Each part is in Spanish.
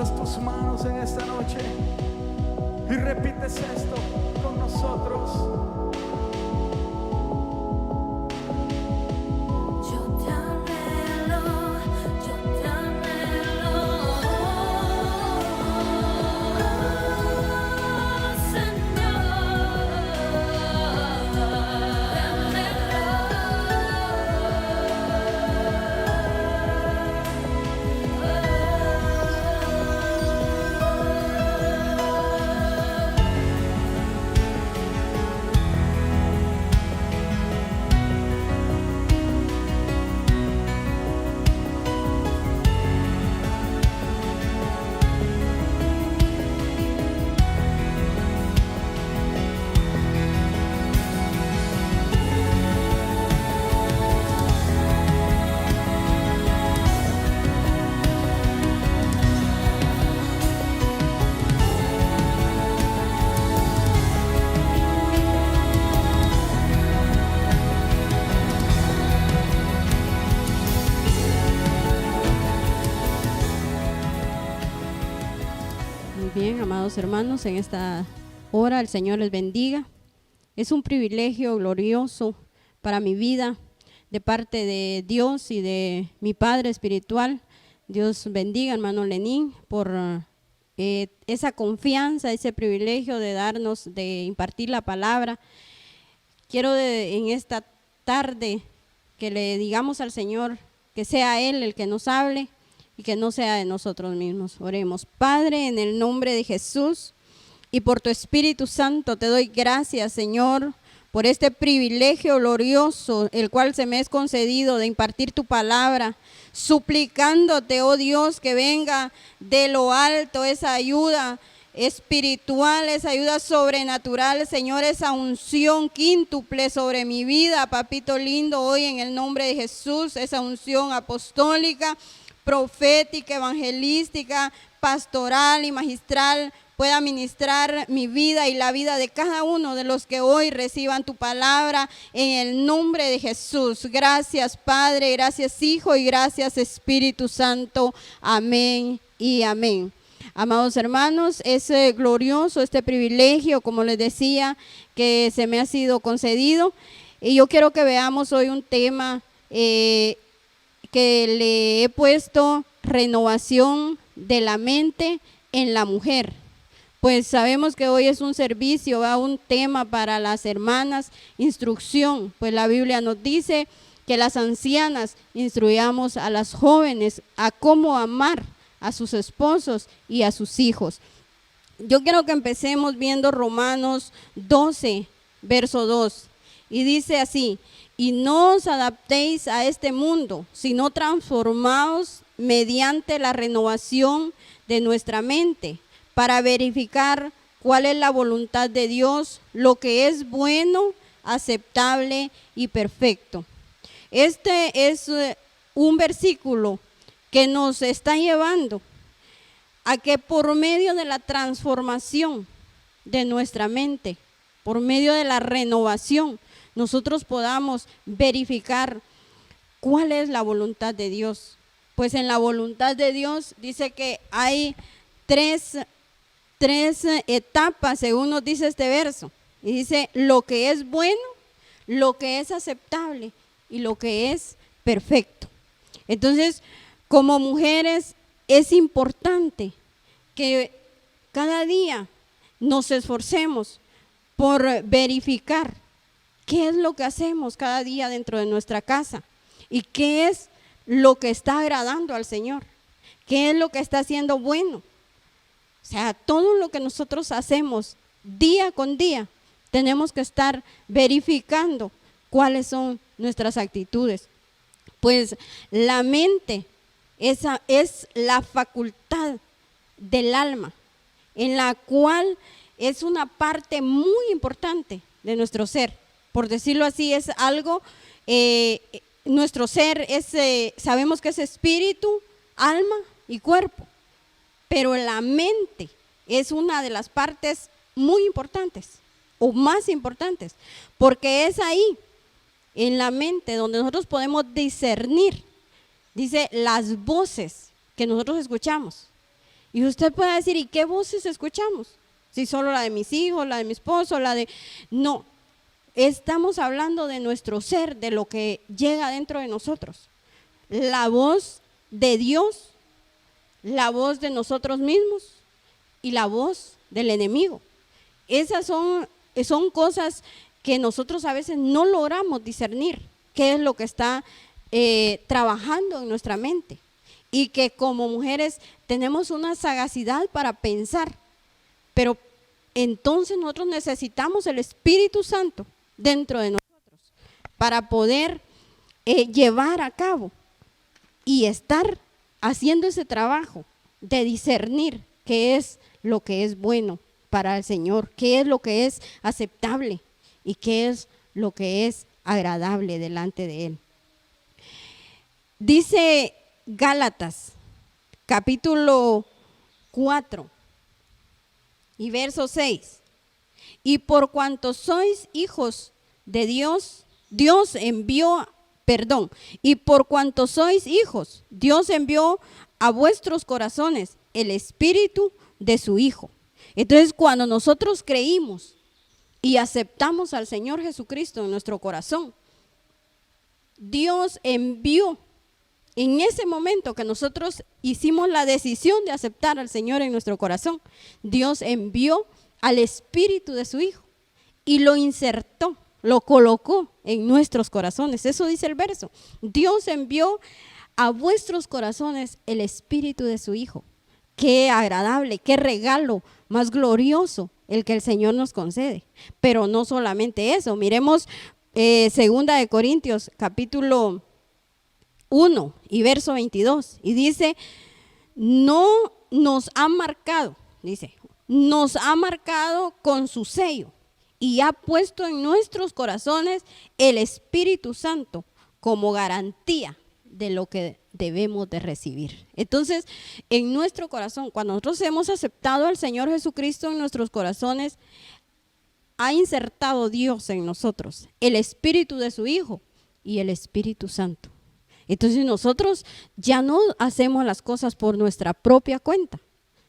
levantas tus manos en esta noche y repites esto con nosotros. Bien, amados hermanos, en esta hora el Señor les bendiga. Es un privilegio glorioso para mi vida de parte de Dios y de mi Padre espiritual. Dios bendiga, hermano Lenín, por esa confianza, ese privilegio de darnos, de impartir la palabra. Quiero en esta tarde que le digamos al Señor que sea Él el que nos hable y que no sea de nosotros mismos. Oremos. Padre, en el nombre de Jesús y por tu Espíritu Santo te doy gracias, Señor, por este privilegio glorioso, el cual se me es concedido de impartir tu palabra, suplicándote, oh Dios, que venga de lo alto esa ayuda espiritual, esa ayuda sobrenatural, Señor, esa unción quíntuple sobre mi vida, papito lindo, hoy en el nombre de Jesús, esa unción apostólica, profética, evangelística, pastoral y magistral pueda ministrar mi vida y la vida de cada uno de los que hoy reciban tu palabra en el nombre de Jesús. Gracias, Padre, gracias, Hijo, y gracias, Espíritu Santo. Amén y amén. Amados hermanos, es glorioso este privilegio, como les decía, que se me ha sido concedido. Y yo quiero que veamos hoy un tema que le he puesto: renovación de la mente en la mujer. Pues sabemos que hoy es un servicio, un tema para las hermanas, instrucción, pues la Biblia nos dice que las ancianas instruyamos a las jóvenes a cómo amar a sus esposos y a sus hijos. Yo quiero que empecemos viendo Romanos 12, verso 2, y dice así: y no os adaptéis a este mundo, sino transformaos mediante la renovación de nuestra mente, para verificar cuál es la voluntad de Dios, lo que es bueno, aceptable y perfecto. Este es un versículo que nos está llevando a que por medio de la transformación de nuestra mente, por medio de la renovación, nosotros podamos verificar cuál es la voluntad de Dios. Pues en la voluntad de Dios dice que hay tres etapas, según nos dice este verso. Y dice lo que es bueno, lo que es aceptable y lo que es perfecto. Entonces, como mujeres es importante que cada día nos esforcemos por verificar qué es lo que hacemos cada día dentro de nuestra casa y qué es lo que está agradando al Señor, qué es lo que está haciendo bueno. O sea, todo lo que nosotros hacemos día con día, tenemos que estar verificando cuáles son nuestras actitudes. Pues la mente, esa es la facultad del alma, en la cual es una parte muy importante de nuestro ser. Por decirlo así, es algo, nuestro ser es, sabemos que es espíritu, alma y cuerpo, pero la mente es una de las partes muy importantes o más importantes, porque es ahí, en la mente, donde nosotros podemos discernir, dice, las voces que nosotros escuchamos Y usted puede decir, ¿y qué voces escuchamos? Si solo la de mis hijos, la de mi esposo, la de… No, estamos hablando de nuestro ser, de lo que llega dentro de nosotros. La voz de Dios, la voz de nosotros mismos y la voz del enemigo. Esas son cosas que nosotros a veces no logramos discernir qué es lo que está trabajando en nuestra mente, y que como mujeres tenemos una sagacidad para pensar, pero entonces nosotros necesitamos el Espíritu Santo dentro de nosotros para poder llevar a cabo y estar haciendo ese trabajo de discernir qué es lo que es bueno para el Señor, qué es lo que es aceptable y qué es lo que es agradable delante de Él. Dice Gálatas, capítulo 4 y verso 6. Y por cuanto sois hijos de Dios, y por cuanto sois hijos, Dios envió a vuestros corazones el Espíritu de su Hijo. Entonces, cuando nosotros creímos y aceptamos al Señor Jesucristo en nuestro corazón, Dios envió, en ese momento que nosotros hicimos la decisión de aceptar al Señor en nuestro corazón, Dios envió al Espíritu de su Hijo y lo insertó, lo colocó en nuestros corazones. Eso dice el verso. Dios envió a vuestros corazones el Espíritu de su Hijo. Qué agradable, qué regalo más glorioso el que el Señor nos concede. Pero no solamente eso, miremos segunda de Corintios capítulo 1 y verso 22, y dice, no nos ha marcado, nos ha marcado con su sello y ha puesto en nuestros corazones el Espíritu Santo como garantía de lo que debemos de recibir. Entonces, en nuestro corazón, cuando nosotros hemos aceptado al Señor Jesucristo en nuestros corazones, ha insertado Dios en nosotros el Espíritu de su Hijo y el Espíritu Santo. Entonces nosotros ya no hacemos las cosas por nuestra propia cuenta,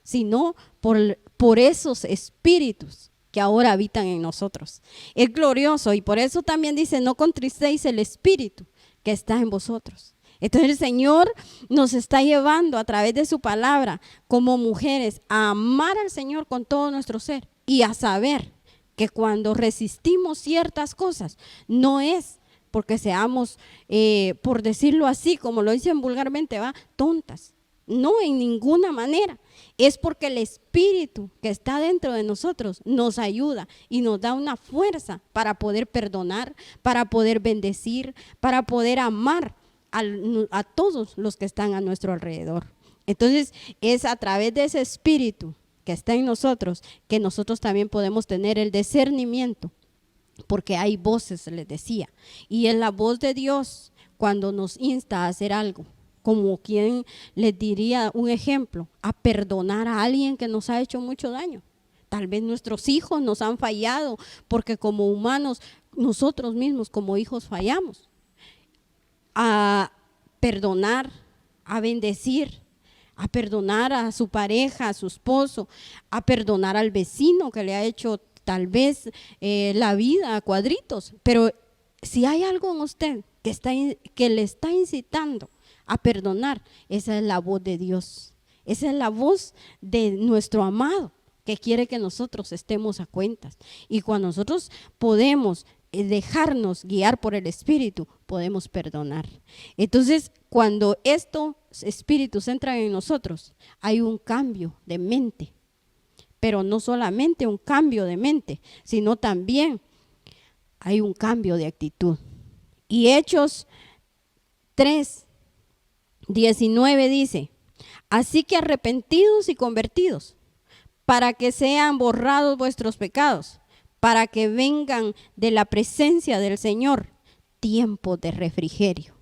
sino por esos espíritus que ahora habitan en nosotros. Es glorioso, y por eso también dice, no contristéis el Espíritu que está en vosotros. Entonces el Señor nos está llevando a través de su palabra como mujeres a amar al Señor con todo nuestro ser y a saber que cuando resistimos ciertas cosas no es porque seamos, por decirlo así, como lo dicen vulgarmente, tontas. No, en ninguna manera. Es porque el Espíritu que está dentro de nosotros nos ayuda y nos da una fuerza para poder perdonar, para poder bendecir, para poder amar a todos los que están a nuestro alrededor. Entonces, es a través de ese Espíritu que está en nosotros que nosotros también podemos tener el discernimiento. Porque hay voces, les decía, y es la voz de Dios cuando nos insta a hacer algo, como quien les diría un ejemplo, a perdonar a alguien que nos ha hecho mucho daño. Tal vez nuestros hijos nos han fallado, porque como humanos, nosotros mismos como hijos fallamos. A perdonar, a bendecir, a perdonar a su pareja, a su esposo, a perdonar al vecino que le ha hecho tal vez la vida a cuadritos, pero si hay algo en usted que le está incitando a perdonar, esa es la voz de Dios, esa es la voz de nuestro amado que quiere que nosotros estemos a cuentas. Y cuando nosotros podemos dejarnos guiar por el Espíritu, podemos perdonar. Entonces, cuando estos espíritus entran en nosotros, hay un cambio de mente. Pero no solamente un cambio de mente, sino también hay un cambio de actitud. Y Hechos 3:19 dice, así que arrepentidos y convertidos, para que sean borrados vuestros pecados, para que vengan de la presencia del Señor tiempos de refrigerio.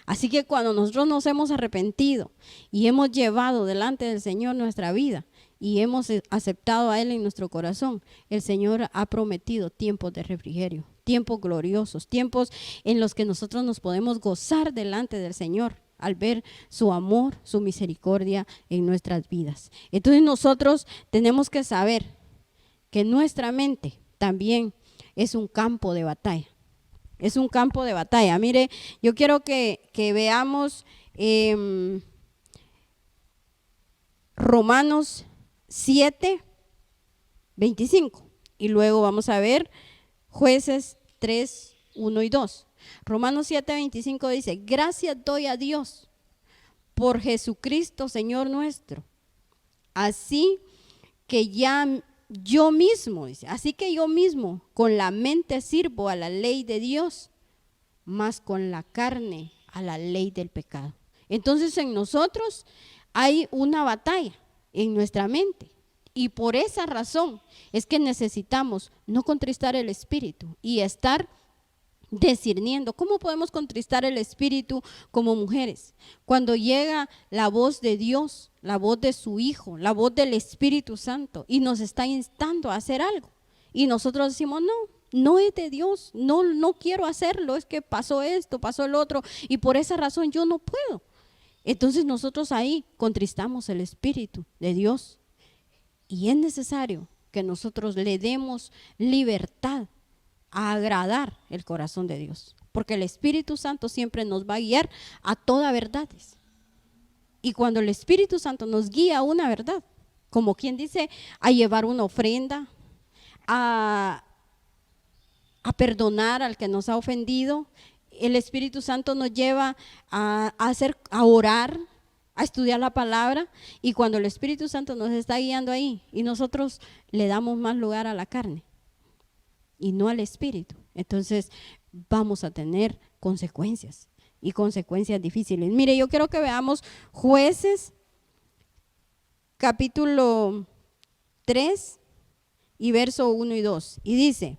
Así que cuando nosotros nos hemos arrepentido y hemos llevado delante del Señor nuestra vida, y hemos aceptado a Él en nuestro corazón, el Señor ha prometido tiempos de refrigerio, tiempos gloriosos, tiempos en los que nosotros nos podemos gozar delante del Señor al ver su amor, su misericordia en nuestras vidas. Entonces nosotros tenemos que saber que nuestra mente también es un campo de batalla. Es un campo de batalla. Mire, yo quiero que veamos Romanos 7, 25. Y luego vamos a ver Jueces 3, 1 y 2. Romanos 7, 25 dice: gracias doy a Dios por Jesucristo, Señor nuestro. Así que yo mismo, dice, así que yo mismo con la mente sirvo a la ley de Dios, más con la carne a la ley del pecado. Entonces en nosotros hay una batalla en nuestra mente, y por esa razón es que necesitamos no contristar el espíritu y estar discerniendo. ¿Cómo podemos contristar el espíritu como mujeres? Cuando llega la voz de Dios, la voz de su Hijo, la voz del Espíritu Santo, y nos está instando a hacer algo, y nosotros decimos: no es de Dios, no quiero hacerlo, es que pasó esto, pasó el otro, y por esa razón yo no puedo. Entonces nosotros ahí contristamos el Espíritu de Dios, y es necesario que nosotros le demos libertad a agradar el corazón de Dios, porque el Espíritu Santo siempre nos va a guiar a toda verdad. Y cuando el Espíritu Santo nos guía a una verdad, como quien dice, a llevar una ofrenda, a perdonar al que nos ha ofendido, el Espíritu Santo nos lleva a orar, a estudiar la palabra, y cuando el Espíritu Santo nos está guiando ahí y nosotros le damos más lugar a la carne y no al Espíritu, entonces vamos a tener consecuencias, y consecuencias difíciles. Mire, yo quiero que veamos Jueces capítulo 3 y verso 1 y 2, y dice: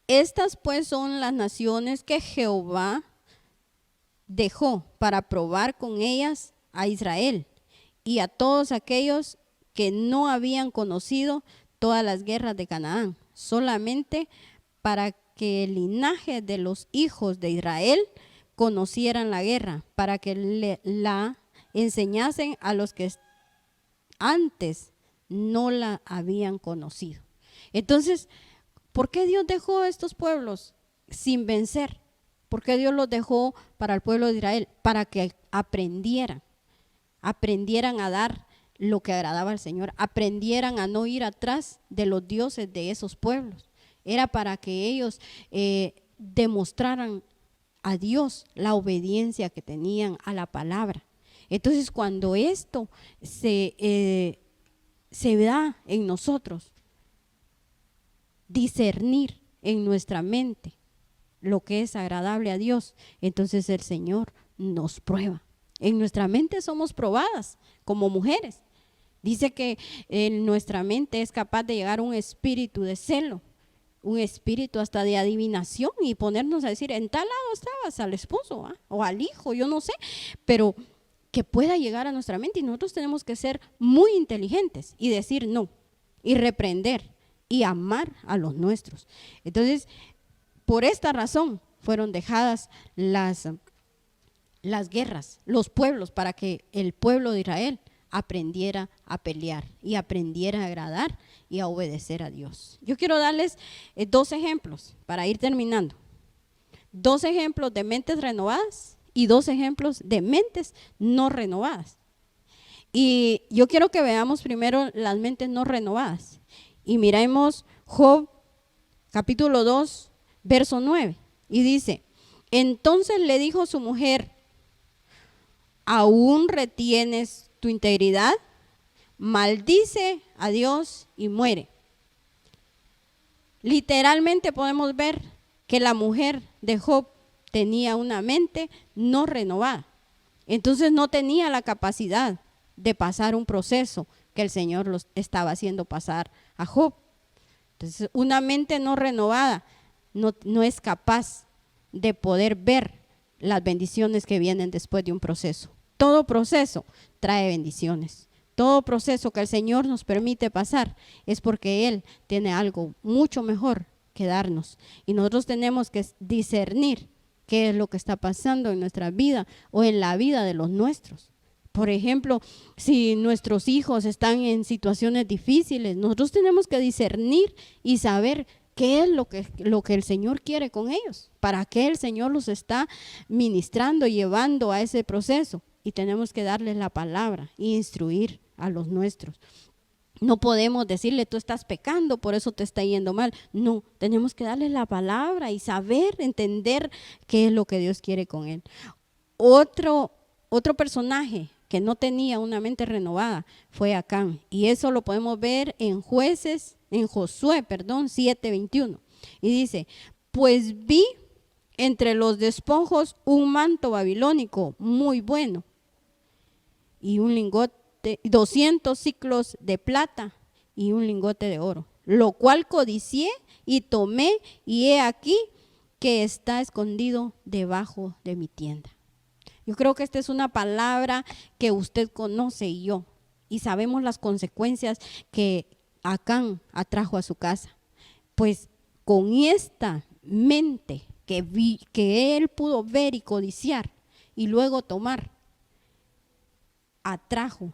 estas pues son las naciones que Jehová dejó para probar con ellas a Israel y a todos aquellos que no habían conocido todas las guerras de Canaán, solamente para que el linaje de los hijos de Israel conocieran la guerra, para que la enseñasen a los que antes no la habían conocido. Entonces, ¿por qué Dios dejó a estos pueblos sin vencer? ¿Por qué Dios los dejó para el pueblo de Israel? Para que aprendieran a dar lo que agradaba al Señor, aprendieran a no ir atrás de los dioses de esos pueblos. Era para que ellos demostraran a Dios la obediencia que tenían a la palabra. Entonces, cuando esto se da en nosotros, discernir en nuestra mente lo que es agradable a Dios, entonces el Señor nos prueba. En nuestra mente somos probadas como mujeres. Dice que en nuestra mente es capaz de llegar un espíritu de celo, un espíritu hasta de adivinación, y ponernos a decir: en tal lado estabas al esposo, ¿ah? O al hijo, yo no sé, pero que pueda llegar a nuestra mente, y nosotros tenemos que ser muy inteligentes y decir no, y reprender y amar a los nuestros. Entonces, por esta razón fueron dejadas las guerras, los pueblos, para que el pueblo de Israel aprendiera a pelear y aprendiera a agradar y a obedecer a Dios. Yo quiero darles 2 ejemplos para ir terminando. 2 ejemplos de mentes renovadas y 2 ejemplos de mentes no renovadas. Y yo quiero que veamos primero las mentes no renovadas. Y miremos Job capítulo 2, verso 9. Y dice: entonces le dijo su mujer: ¿aún retienes tu integridad? Maldice a Dios y muere. Literalmente podemos ver que la mujer de Job tenía una mente no renovada. Entonces no tenía la capacidad de pasar un proceso que el Señor los estaba haciendo pasar a Job. Entonces, una mente no renovada no es capaz de poder ver las bendiciones que vienen después de un proceso. Todo proceso trae bendiciones. Todo proceso que el Señor nos permite pasar es porque Él tiene algo mucho mejor que darnos. Y nosotros tenemos que discernir qué es lo que está pasando en nuestra vida o en la vida de los nuestros. Por ejemplo, si nuestros hijos están en situaciones difíciles, nosotros tenemos que discernir y saber qué es lo que el Señor quiere con ellos, para qué el Señor los está ministrando, llevando a ese proceso. Y tenemos que darles la palabra e instruir a los nuestros. No podemos decirle, tú estás pecando, por eso te está yendo mal. No, tenemos que darles la palabra y saber, entender qué es lo que Dios quiere con él. Otro personaje que no tenía una mente renovada fue Acán, y eso lo podemos ver en Josué 7:21, y dice, pues vi entre los despojos un manto babilónico muy bueno y un lingote, 200 siclos de plata y un lingote de oro, lo cual codicié y tomé, y he aquí que está escondido debajo de mi tienda. Yo creo que esta es una palabra que usted conoce y yo, y sabemos las consecuencias que Acán atrajo a su casa. Pues con esta mente que él pudo ver y codiciar y luego tomar, atrajo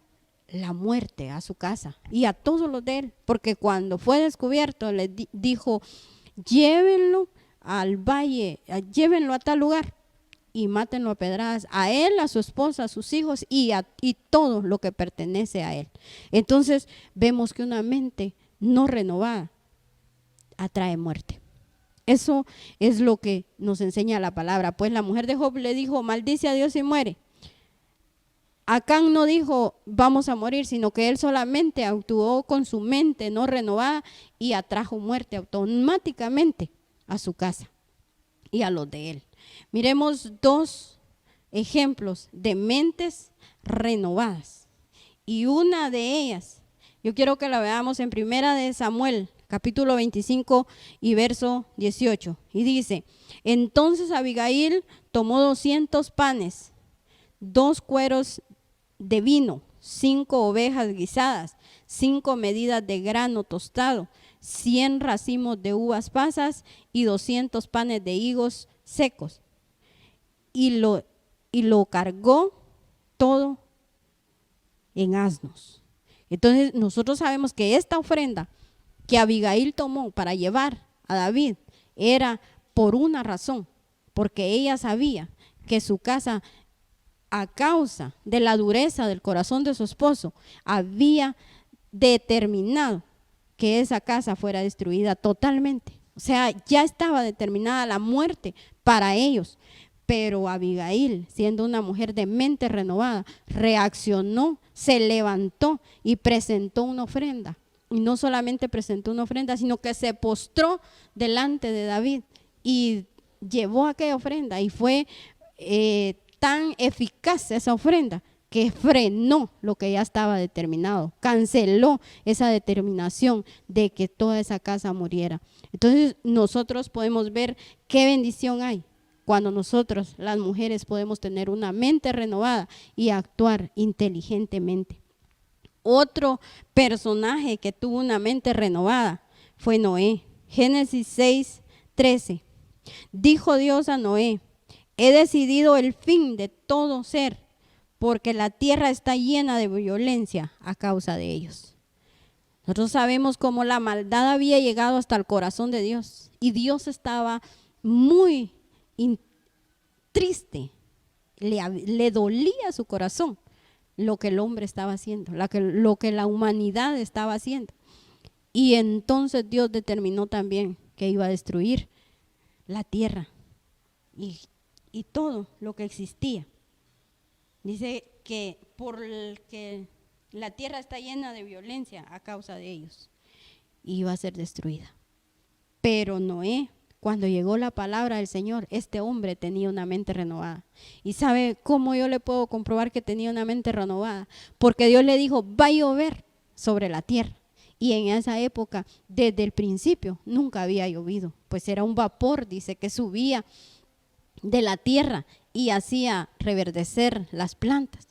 la muerte a su casa y a todos los de él, porque cuando fue descubierto le dijo, llévenlo al valle, llévenlo a tal lugar y mátenlo a pedradas, a él, a su esposa, a sus hijos y todo lo que pertenece a él. Entonces vemos que una mente no renovada atrae muerte. Eso es lo que nos enseña la palabra. Pues la mujer de Job le dijo, maldice a Dios y muere. Acán no dijo vamos a morir, sino que él solamente actuó con su mente no renovada y atrajo muerte automáticamente a su casa y a los de él. Miremos dos ejemplos de mentes renovadas, y una de ellas, yo quiero que la veamos en Primera de Samuel, capítulo 25 y verso 18, y dice, entonces Abigail tomó 200 panes, 2 cueros de vino, 5 ovejas guisadas, 5 medidas de grano tostado, 100 racimos de uvas pasas y 200 panes de higos secos, y lo cargó todo en asnos. Entonces nosotros sabemos que esta ofrenda que Abigail tomó para llevar a David era por una razón, porque ella sabía que su casa, a causa de la dureza del corazón de su esposo, había determinado que esa casa fuera destruida totalmente. O sea, ya estaba determinada la muerte para ellos. Pero Abigail, siendo una mujer de mente renovada, reaccionó, se levantó y presentó una ofrenda. Y no solamente presentó una ofrenda, sino que se postró delante de David y llevó aquella ofrenda. Y fue tan eficaz esa ofrenda que frenó lo que ya estaba determinado, canceló esa determinación de que toda esa casa muriera. Entonces nosotros podemos ver qué bendición hay cuando nosotros, las mujeres, podemos tener una mente renovada y actuar inteligentemente. Otro personaje que tuvo una mente renovada fue Noé. Génesis 6:13. Dijo Dios a Noé, he decidido el fin de todo ser, porque la tierra está llena de violencia a causa de ellos. Nosotros sabemos cómo la maldad había llegado hasta el corazón de Dios, y Dios estaba muy triste, le dolía su corazón lo que el hombre estaba haciendo, lo que la humanidad estaba haciendo. Y entonces Dios determinó también que iba a destruir la tierra y todo lo que existía. Dice que porque la tierra está llena de violencia a causa de ellos, iba a ser destruida. Pero Noé, cuando llegó la palabra del Señor, este hombre tenía una mente renovada. ¿Y sabe cómo yo le puedo comprobar que tenía una mente renovada? Porque Dios le dijo, va a llover sobre la tierra. Y en esa época, desde el principio, nunca había llovido, pues era un vapor, dice, que subía de la tierra y hacía reverdecer las plantas.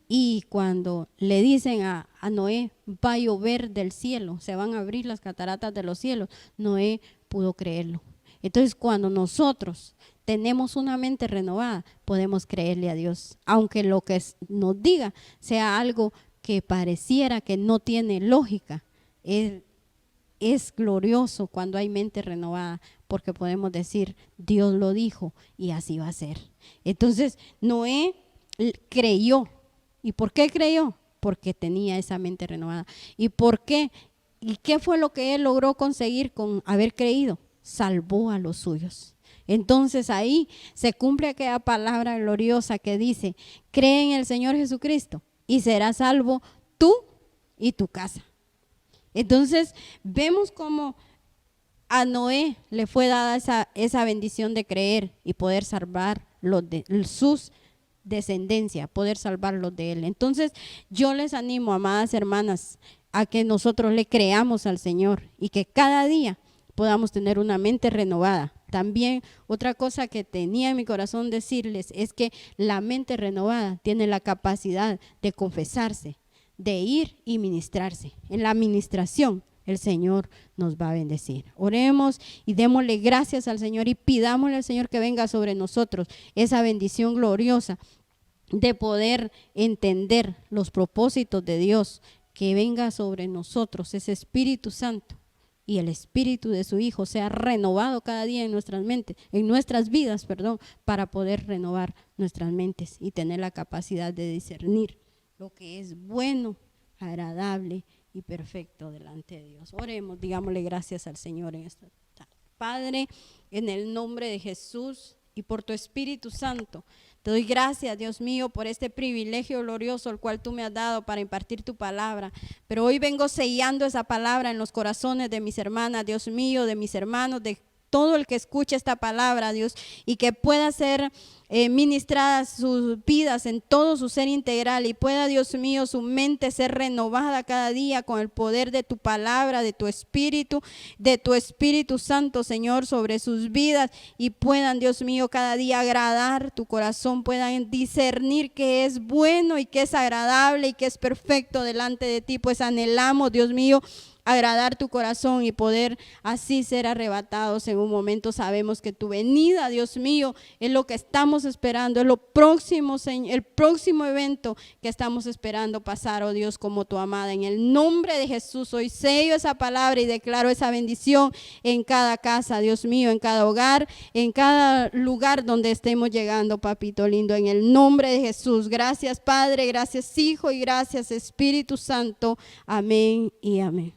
Y cuando le dicen a Noé, va a llover del cielo, se van a abrir las cataratas de los cielos, Noé pudo creerlo. Entonces, cuando nosotros tenemos una mente renovada, podemos creerle a Dios. Aunque lo que nos diga sea algo que pareciera que no tiene lógica, es glorioso cuando hay mente renovada, porque podemos decir, Dios lo dijo y así va a ser. Entonces, Noé creyó. ¿Y por qué creyó? Porque tenía esa mente renovada. ¿Y por qué? ¿Y qué fue lo que él logró conseguir con haber creído? Salvó a los suyos. Entonces ahí se cumple aquella palabra gloriosa que dice, cree en el Señor Jesucristo y serás salvo tú y tu casa. Entonces vemos cómo a Noé le fue dada esa bendición de creer y poder salvar sus descendencia, poder salvarlos de él. Entonces yo les animo, amadas hermanas, a que nosotros le creamos al Señor y que cada día podamos tener una mente renovada. También otra cosa que tenía en mi corazón decirles es que la mente renovada tiene la capacidad de confesarse, de ir y ministrarse. En la administración el Señor nos va a bendecir. Oremos y démosle gracias al Señor y pidámosle al Señor que venga sobre nosotros esa bendición gloriosa de poder entender los propósitos de Dios, que venga sobre nosotros ese Espíritu Santo y el Espíritu de su Hijo sea renovado cada día en nuestras mentes, en nuestras vidas, para poder renovar nuestras mentes y tener la capacidad de discernir lo que es bueno, agradable y perfecto delante de Dios. Oremos, digámosle gracias al Señor en esta tarde. Padre, en el nombre de Jesús y por tu Espíritu Santo, te doy gracias, Dios mío, por este privilegio glorioso el cual tú me has dado para impartir tu palabra. Pero hoy vengo sellando esa palabra en los corazones de mis hermanas, Dios mío, de mis hermanos, de todo el que escuche esta palabra, Dios, y que pueda ser ministradas sus vidas en todo su ser integral y pueda, Dios mío, su mente ser renovada cada día con el poder de tu palabra, de tu Espíritu Santo, Señor, sobre sus vidas y puedan, Dios mío, cada día agradar tu corazón, puedan discernir que es bueno y que es agradable y que es perfecto delante de ti, pues anhelamos, Dios mío, agradar tu corazón y poder así ser arrebatados en un momento. Sabemos que tu venida, Dios mío, es lo que estamos esperando, es lo próximo, el próximo evento que estamos esperando pasar, oh Dios, como tu amada. En el nombre de Jesús hoy sello esa palabra y declaro esa bendición en cada casa, Dios mío, en cada hogar, en cada lugar donde estemos llegando, papito lindo, en el nombre de Jesús. Gracias, Padre, gracias, Hijo, y gracias, Espíritu Santo. Amén y amén.